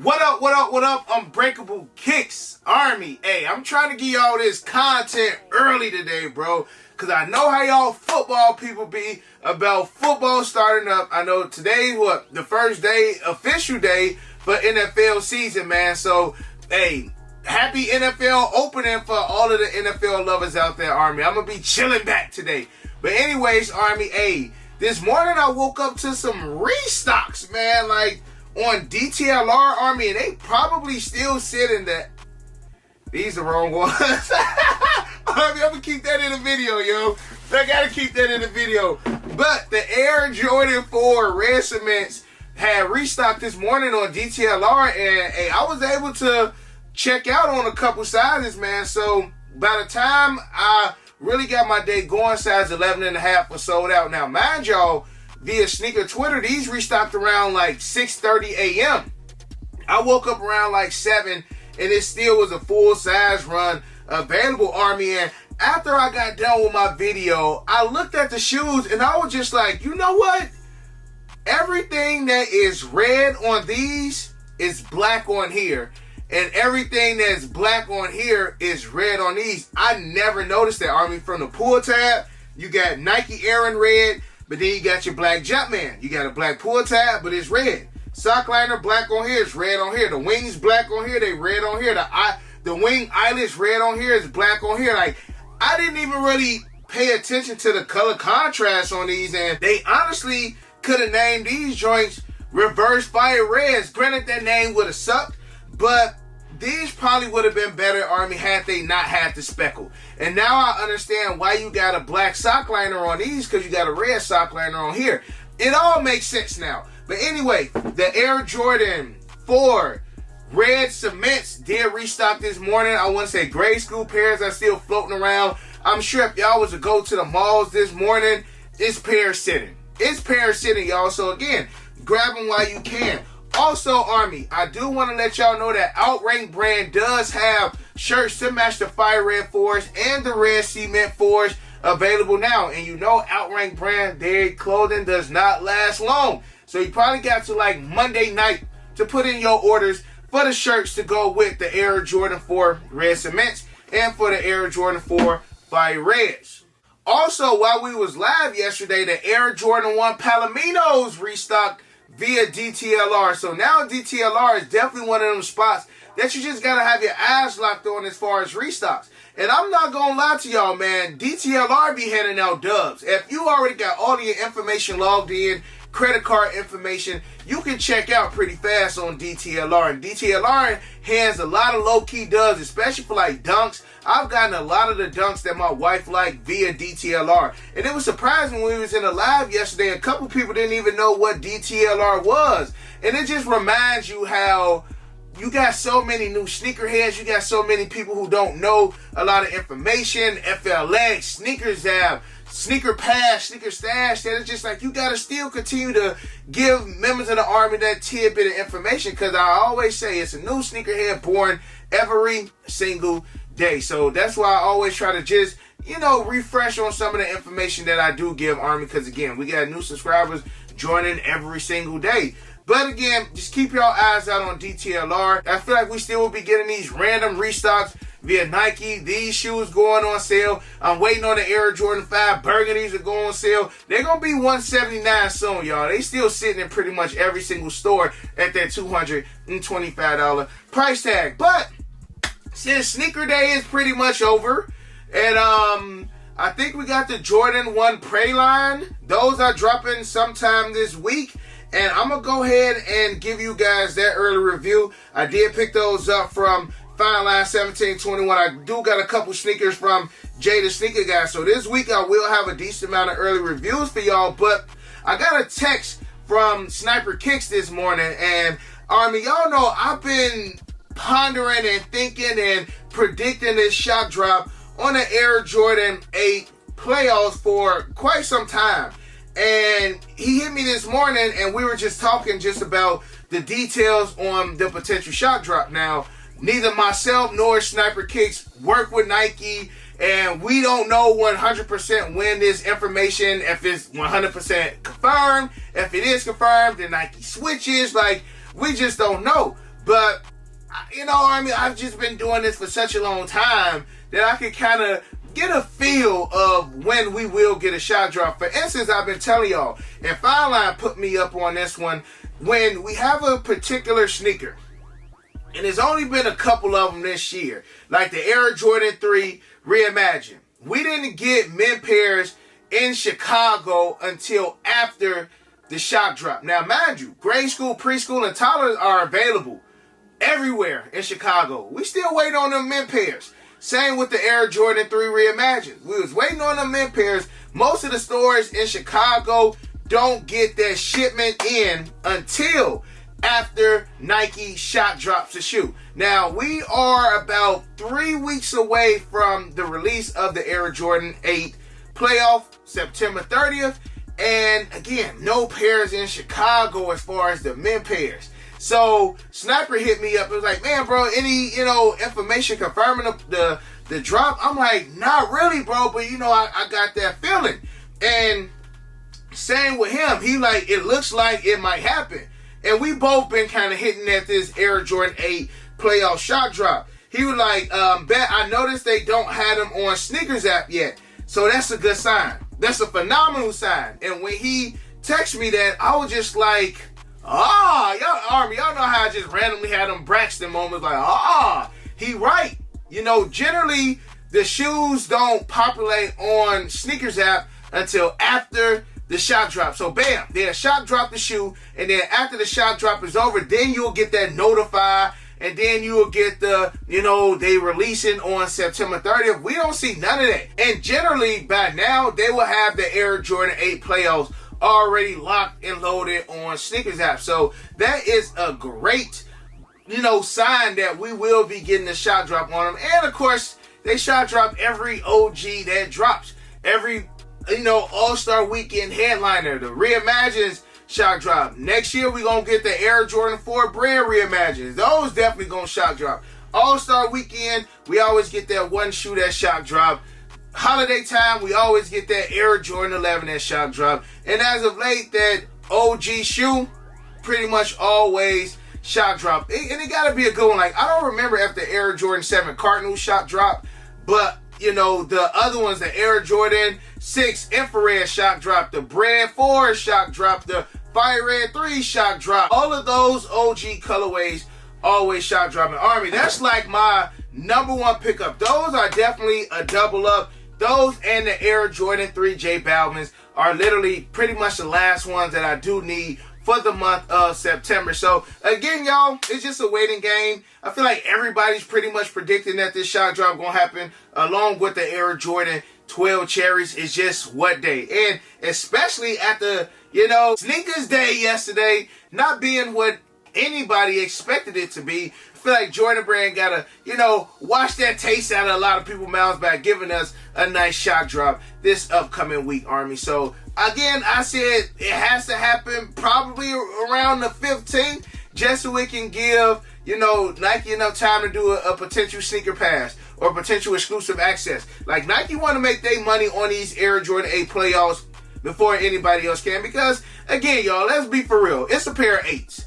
What up, what up, what up, Unbreakable Kicks Army? Hey, I'm trying to give y'all this content early today, bro, because I know how y'all football people be about football starting up. I know today's the first day, official day for NFL season, man. So, hey, happy NFL opening for all of the NFL lovers out there, Army. I'm going to be chilling back today. But anyways, Army, hey, this morning I woke up to some restocks, man, like, on DTLR, Army, and they probably still sit in that. These are the wrong ones. Army, I'm gonna keep that in the video, yo. I gotta keep that in the video. But the Air Jordan 4 red cements had restocked this morning on DTLR, and hey, I was able to check out on a couple sizes, man. So by the time I really got my day going, size 11.5 was sold out. Now, mind y'all, via sneaker Twitter, these restocked around like 6:30 a.m. I woke up around like 7, and it still was a full size run available, Army. And after I got done with my video, I looked at the shoes and I was just like, you know what? Everything that is red on these is black on here, and everything that's black on here is red on these. I never noticed that, Army. From the pull tab, you got Nike Air in red, but then you got your black Jumpman. You got a black pull tab, but it's red. Sock liner, black on here, it's red on here. The wings, black on here, they red on here. The wing eyelets, red on here, is black on here. Like, I didn't even really pay attention to the color contrast on these, and they honestly could have named these joints Reverse Fire Reds. Granted, that name would have sucked, but these probably would have been better, Army, had they not had the speckle. And now I understand why you got a black sock liner on these, because you got a red sock liner on here. It all makes sense now. But anyway, the Air Jordan 4 red cements did restock this morning. I want to say grade school pairs are still floating around. I'm sure if y'all was to go to the malls this morning, it's pair sitting. It's pair sitting, y'all. So again, grab them while you can. Also, Army, I do want to let y'all know that Outrank brand does have shirts to match the Fire Red 4s and the Red Cement 4s available now. And you know Outrank brand, their clothing does not last long. So you probably got to like Monday night to put in your orders for the shirts to go with the Air Jordan 4 red cements and for the Air Jordan 4 Fire Reds. Also, while we was live yesterday, the Air Jordan 1 Palominos restocked via DTLR. So now DTLR is definitely one of them spots that you just gotta have your eyes locked on as far as restocks. And I'm not gonna lie to y'all, man, DTLR be handing out dubs. If you already got all of your information logged in, credit card information, you can check out pretty fast on DTLR. And DTLR hands a lot of low-key dubs, especially for like dunks. I've gotten a lot of the dunks that my wife liked via DTLR. And it was surprising when we was in a live yesterday, a couple people didn't even know what DTLR was. And it just reminds you how you got so many new sneakerheads. You got so many people who don't know a lot of information. FLX, Sneakers App, Sneaker Pass, Sneaker Stash. That it's just like you got to still continue to give members of the Army that tidbit of information, because I always say it's a new sneakerhead born every single day. So that's why I always try to just, you know, refresh on some of the information that I do give, Army, because again, we got new subscribers joining every single day. But again, just keep your eyes out on DTLR. I feel like we still will be getting these random restocks via Nike. These shoes going on sale. I'm waiting on the Air Jordan 5 Burgundies to go on sale. They're going to be $179 soon, y'all. They still sitting in pretty much every single store at that $225 price tag. But since sneaker day is pretty much over, and I think we got the Jordan 1 Prey line. Those are dropping sometime this week. And I'm going to go ahead and give you guys that early review. I did pick those up from Fine Line 1721. I do got a couple sneakers from Jay the Sneaker Guy. So this week I will have a decent amount of early reviews for y'all. But I got a text from Sniper Kicks this morning. And Army, y'all know I've been pondering and thinking and predicting this shock drop on the Air Jordan 8 playoffs for quite some time. And he hit me this morning, and we were just talking just about the details on the potential shock drop. Now, neither myself nor Sniper Kicks work with Nike, and we don't know 100% when this information, if it's 100% confirmed. If it is confirmed, then Nike switches. Like, we just don't know. But, Army, I've just been doing this for such a long time that I can kind of get a feel of when we will get a shock drop. For instance, I've been telling y'all, and Fineline put me up on this one, when we have a particular sneaker, and there's only been a couple of them this year, like the Air Jordan 3 Reimagined. We didn't get men pairs in Chicago until after the shock drop. Now, mind you, grade school, preschool, and toddlers are available everywhere in Chicago. We still waiting on them men pairs. Same with the Air Jordan 3 Reimagined. We was waiting on them men pairs. Most of the stores in Chicago don't get their shipment in until after Nike shock drops the shoe. Now, we are about 3 weeks away from the release of the Air Jordan 8 playoff, September 30th. And again, no pairs in Chicago as far as the men pairs. So Sniper hit me up. It was like, man, bro, any, information confirming the drop? I'm like, not really, bro, but I got that feeling. And same with him. He like, it looks like it might happen. And we both been kind of hitting at this Air Jordan 8 playoff shock drop. He was like, Bet, I noticed they don't have them on Sneakers app yet. So that's a good sign. That's a phenomenal sign. And when he texted me that, I was just like, y'all Army, y'all know how I just randomly had them Braxton moments like, he right. Generally the shoes don't populate on Sneakers app until after the shock drop. So bam, they'll shock drop the shoe, and then after the shock drop is over, then you'll get that notify, and then you'll get the, they releasing on September 30th. We don't see none of that. And generally by now, they will have the Air Jordan 8 playoffs already locked and loaded on Sneakers app. So that is a great, sign that we will be getting the shock drop on them. And of course, they shock drop every OG that drops. Every, All-Star Weekend headliner, the Reimagined shock drop. Next year, we're going to get the Air Jordan 4 brand Reimagined. Those definitely going to shock drop. All-Star Weekend, we always get that one shoe that shock drop. Holiday time, we always get that Air Jordan 11 that shock drop. And as of late, that OG shoe, pretty much always shock drop. And it got to be a good one. Like, I don't remember if the Air Jordan 7 Cardinal shock drop, but, the other ones, the Air Jordan 6 Infrared shock drop, the Bread 4 shock drop, the Fire Red 3 shock drop. All of those OG colorways always shock dropping. Army, that's like my number one pickup. Those are definitely a double up. Those and the Air Jordan 3 J Balvin's are literally pretty much the last ones that I do need for the month of September. So again, y'all, it's just a waiting game. I feel like everybody's pretty much predicting that this shock drop gonna happen, along with the Air Jordan 12 Cherries. Is just what day. And especially at the, Sneakers Day yesterday, not being what anybody expected it to be. I feel like Jordan Brand gotta, wash that taste out of a lot of people's mouths by giving us a nice shock drop this upcoming week, Army. So again, I said it has to happen probably around the 15th, just so we can give, Nike enough time to do a potential sneaker pass or potential exclusive access. Like, Nike want to make their money on these Air Jordan 8 playoffs before anybody else can. Because, again, y'all, let's be for real. It's a pair of 8s.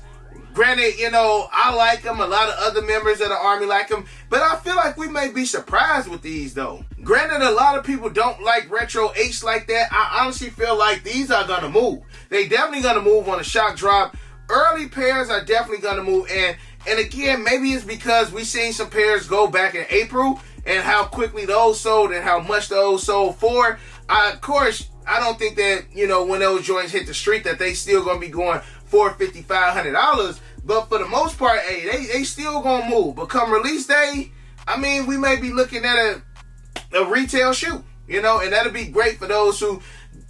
Granted, I like them. A lot of other members of the Army like them. But I feel like we may be surprised with these, though. Granted, a lot of people don't like retro 8s like that. I honestly feel like these are going to move. They definitely going to move on a shock drop. Early pairs are definitely going to move. And again, maybe it's because we seen some pairs go back in April and how quickly those sold and how much those sold for. Of course, I don't think that, when those joints hit the street that they still going to be going $450, $500. But for the most part, hey, they still going to move. But come release day, I mean, we may be looking at a retail shoe, and that'll be great for those who,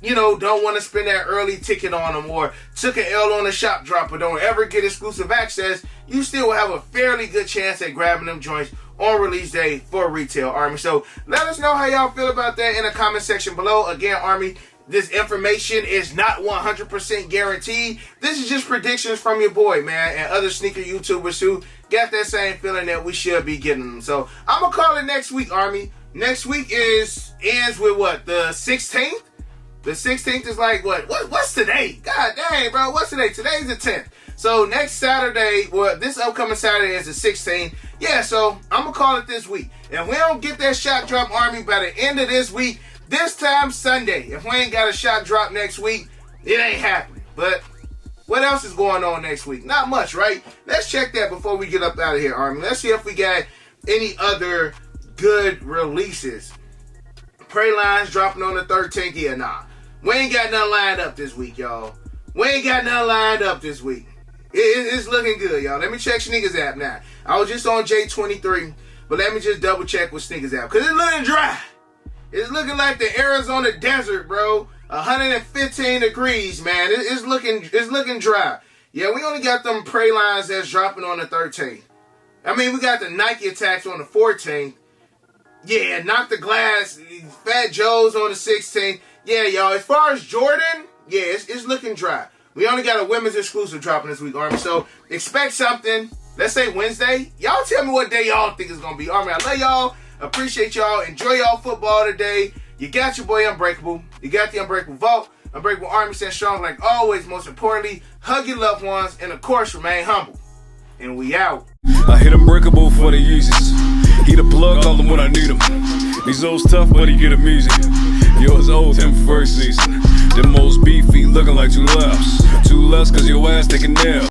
don't want to spend that early ticket on them or took an L on a shop drop or don't ever get exclusive access. You still will have a fairly good chance at grabbing them joints on release day for retail, Army. So let us know how y'all feel about that in the comment section below. Again, Army, this information is not 100% guaranteed. This is just predictions from your boy, man, and other sneaker YouTubers who got that same feeling that we should be getting them. So I'm going to call it next week, Army. Next week ends with what? The 16th? The 16th is like what? What's today? God dang, bro. What's today? Today's the 10th. So next Saturday, well, this upcoming Saturday is the 16th. Yeah, so I'm going to call it this week. If we don't get that shot drop army by the end of this week, this time Sunday, if we ain't got a shot drop next week, it ain't happening. But what else is going on next week? Not much, right? Let's check that before we get up out of here, Army. Let's see if we got any other good releases. Prey lines dropping on the 13th. Yeah, nah. We ain't got nothing lined up this week, y'all. We ain't got nothing lined up this week. It's looking good, y'all. Let me check Sneakers app now. I was just on J23, but let me just double check with Sneakers app, because it's looking dry. It's looking like the Arizona desert, bro. 115 degrees, man. It's looking dry. Yeah, we only got them Prey lines that's dropping on the 13th. I mean, we got the Nike attacks on the 14th. Yeah, Knock the Glass, Fat Joe's on the 16th. Yeah, y'all, as far as Jordan, yeah, it's looking dry. We only got a women's exclusive dropping this week, Army. So expect something. Let's say Wednesday. Y'all tell me what day y'all think it's going to be. Army, I love y'all. Appreciate y'all. Enjoy y'all football today. You got your boy Unbreakable. You got the Unbreakable Vault. Unbreakable Army says strong like always. Most importantly, hug your loved ones. And of course, remain humble. And we out. I hit Unbreakable for the Yeezys. He the plug, call him when I need him. These old's tough, but he get him easy. Yours old, him first season. Them most beefy, looking like two lefts. Two lefts, cause your ass taking nail.